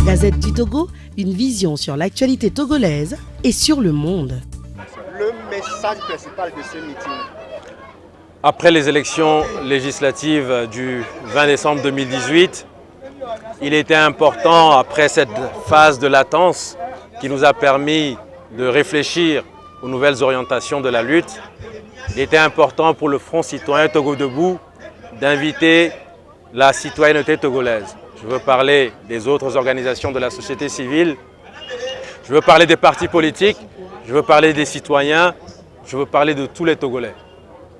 Gazette du Togo, une vision sur l'actualité togolaise et sur le monde. Le message principal de ce meeting. Après les élections législatives du 20 décembre 2018, il était important, après cette phase de latence qui nous a permis de réfléchir aux nouvelles orientations de la lutte, il était important pour le Front citoyen Togo Debout d'inviter la citoyenneté togolaise. Je veux parler des autres organisations de la société civile, je veux parler des partis politiques, je veux parler des citoyens, je veux parler de tous les Togolais.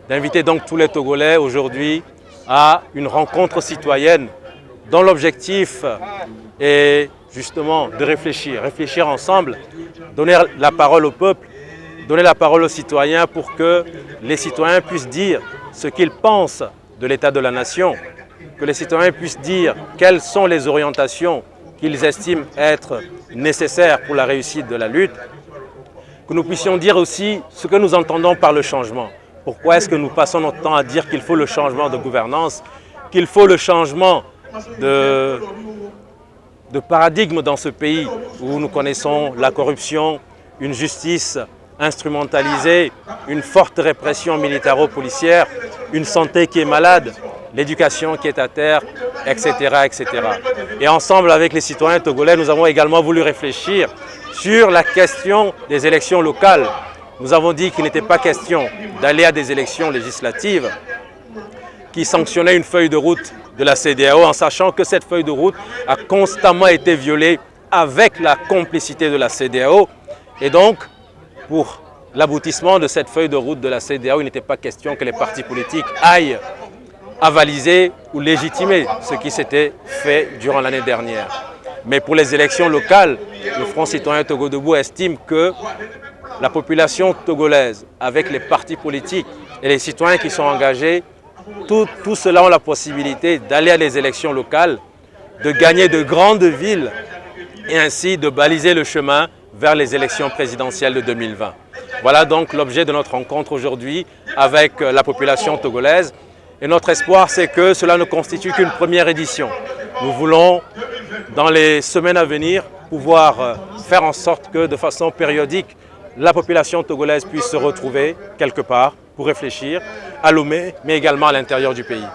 D'inviter donc tous les Togolais aujourd'hui à une rencontre citoyenne dont l'objectif est justement de réfléchir ensemble, donner la parole au peuple, donner la parole aux citoyens pour que les citoyens puissent dire ce qu'ils pensent de l'état de la nation, que les citoyens puissent dire quelles sont les orientations qu'ils estiment être nécessaires pour la réussite de la lutte, que nous puissions dire aussi ce que nous entendons par le changement. Pourquoi est-ce que nous passons notre temps à dire qu'il faut le changement de gouvernance, qu'il faut le changement de paradigme dans ce pays où nous connaissons la corruption, une justice instrumentalisée, une forte répression militaro-policière, une santé qui est malade, l'éducation qui est à terre, etc., etc. Et ensemble avec les citoyens togolais, nous avons également voulu réfléchir sur la question des élections locales. Nous avons dit qu'il n'était pas question d'aller à des élections législatives qui sanctionnaient une feuille de route de la CEDEAO en sachant que cette feuille de route a constamment été violée avec la complicité de la CEDEAO. Et donc, pour l'aboutissement de cette feuille de route de la CEDEAO, il n'était pas question que les partis politiques aillent avaliser ou légitimer ce qui s'était fait durant l'année dernière. Mais pour les élections locales, le Front citoyen Togo Debout estime que la population togolaise, avec les partis politiques et les citoyens qui sont engagés, tout cela ont la possibilité d'aller à des élections locales, de gagner de grandes villes et ainsi de baliser le chemin vers les élections présidentielles de 2020. Voilà donc l'objet de notre rencontre aujourd'hui avec la population togolaise. Et notre espoir, c'est que cela ne constitue qu'une première édition. Nous voulons, dans les semaines à venir, pouvoir faire en sorte que, de façon périodique, la population togolaise puisse se retrouver quelque part pour réfléchir à Lomé, mais également à l'intérieur du pays.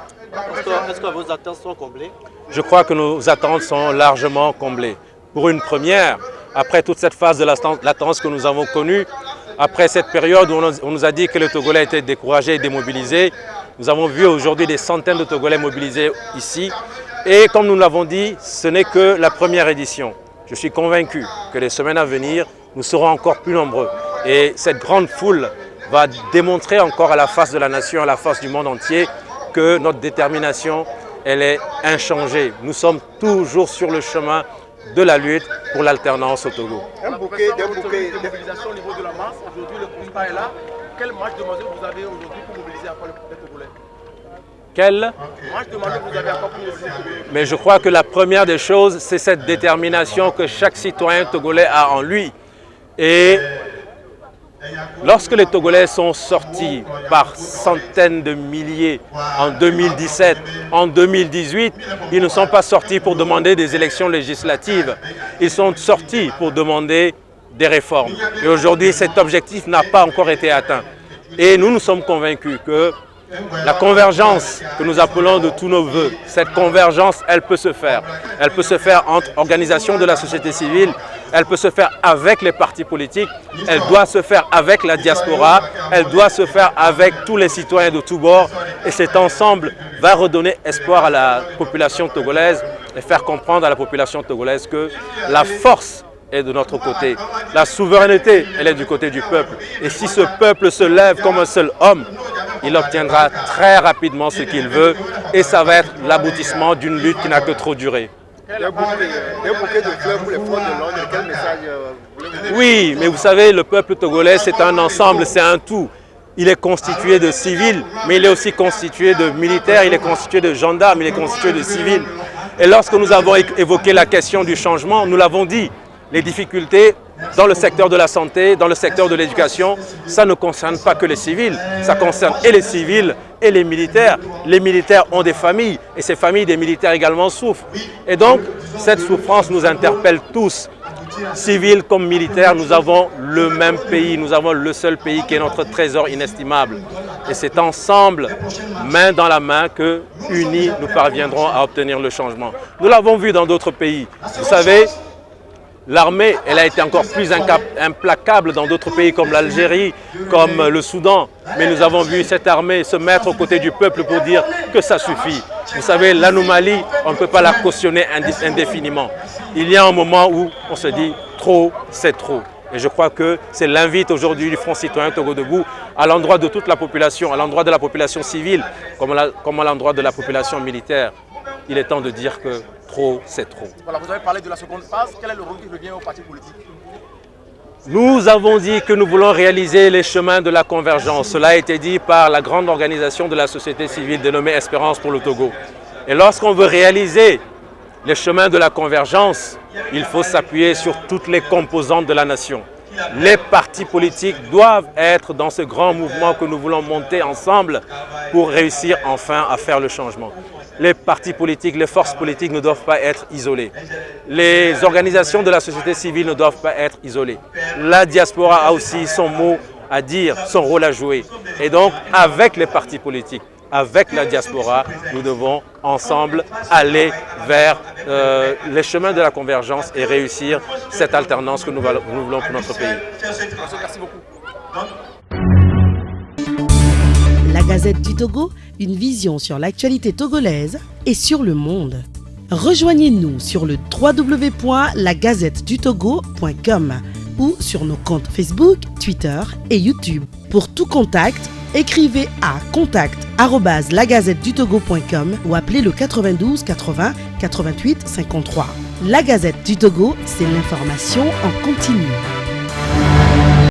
Est-ce que vos attentes sont comblées? Je crois que nos attentes sont largement comblées. Pour une première, après toute cette phase de latence que nous avons connue, après cette période où on nous a dit que les Togolais étaient découragés et démobilisés, nous avons vu aujourd'hui des centaines de Togolais mobilisés ici. Et comme nous l'avons dit, ce n'est que la première édition. Je suis convaincu que les semaines à venir, nous serons encore plus nombreux. Et cette grande foule va démontrer encore à la face de la nation, à la face du monde entier, que notre détermination, elle est inchangée. Nous sommes toujours sur le chemin de la lutte pour l'alternance au Togo. Un bouquet de mobilisation au niveau de la masse. Aujourd'hui, le constat est là. Quelle marche de mesure vous avez aujourd'hui pour mobiliser encore les Togolais? Quelle marche de mesure vous avez encore pour mobiliser les Togolais? Mais je crois que la première des choses, c'est cette détermination que chaque citoyen togolais a en lui. Et lorsque les Togolais sont sortis par centaines de milliers en 2017, en 2018, ils ne sont pas sortis pour demander des élections législatives. Ils sont sortis pour demander des réformes. Et aujourd'hui, cet objectif n'a pas encore été atteint. Et nous sommes convaincus que la convergence que nous appelons de tous nos voeux, cette convergence, elle peut se faire. Elle peut se faire entre organisations de la société civile, elle peut se faire avec les partis politiques, elle doit se faire avec la diaspora, elle doit se faire avec tous les citoyens de tous bords. Et cet ensemble va redonner espoir à la population togolaise et faire comprendre à la population togolaise que la force est de notre côté. La souveraineté, elle est du côté du peuple. Et si ce peuple se lève comme un seul homme, il obtiendra très rapidement ce qu'il veut et ça va être l'aboutissement d'une lutte qui n'a que trop duré. Des bouquets de fleurs pour les forces de l'ordre, quel message voulez-vous? Oui, mais vous savez, le peuple togolais, c'est un ensemble, c'est un tout. Il est constitué de civils, mais il est aussi constitué de militaires, il est constitué de gendarmes, il est constitué de civils. Et lorsque nous avons évoqué la question du changement, nous l'avons dit, les difficultés dans le secteur de la santé, dans le secteur de l'éducation, ça ne concerne pas que les civils, ça concerne et les civils et les militaires. Les militaires ont des familles et ces familles des militaires également souffrent. Et donc, cette souffrance nous interpelle tous. Civils comme militaires, nous avons le même pays, nous avons le seul pays qui est notre trésor inestimable. Et c'est ensemble, main dans la main, que, unis, nous parviendrons à obtenir le changement. Nous l'avons vu dans d'autres pays. Vous savez, l'armée, elle a été encore plus implacable dans d'autres pays comme l'Algérie, comme le Soudan. Mais nous avons vu cette armée se mettre aux côtés du peuple pour dire que ça suffit. Vous savez, l'anomalie, on ne peut pas la cautionner indéfiniment. Il y a un moment où on se dit trop, c'est trop. Et je crois que c'est l'invite aujourd'hui du Front citoyen Togo Debout à l'endroit de toute la population, à l'endroit de la population civile, comme à l'endroit de la population militaire. Il est temps de dire que trop, c'est trop. Voilà, vous avez parlé de la seconde phase. Quel est le rôle qui revient aux partis politiques? Nous avons dit que nous voulons réaliser les chemins de la convergence. Cela a été dit par la grande organisation de la société civile dénommée Espérance pour le Togo. Et lorsqu'on veut réaliser les chemins de la convergence, il faut s'appuyer sur toutes les composantes de la nation. Les partis politiques doivent être dans ce grand mouvement que nous voulons monter ensemble pour réussir enfin à faire le changement. Les partis politiques, les forces politiques ne doivent pas être isolées. Les organisations de la société civile ne doivent pas être isolées. La diaspora a aussi son mot à dire, son rôle à jouer. Et donc, avec les partis politiques, avec la diaspora, nous devons ensemble aller vers les chemins de la convergence et réussir cette alternance que nous voulons pour notre pays. Merci beaucoup. La Gazette du Togo, une vision sur l'actualité togolaise et sur le monde. Rejoignez-nous sur le www.lagazettedutogo.com ou sur nos comptes Facebook, Twitter et YouTube. Pour tout contact, écrivez à contact@lagazettedutogo.com ou appelez le 92 80 88 53. La Gazette du Togo, c'est l'information en continu.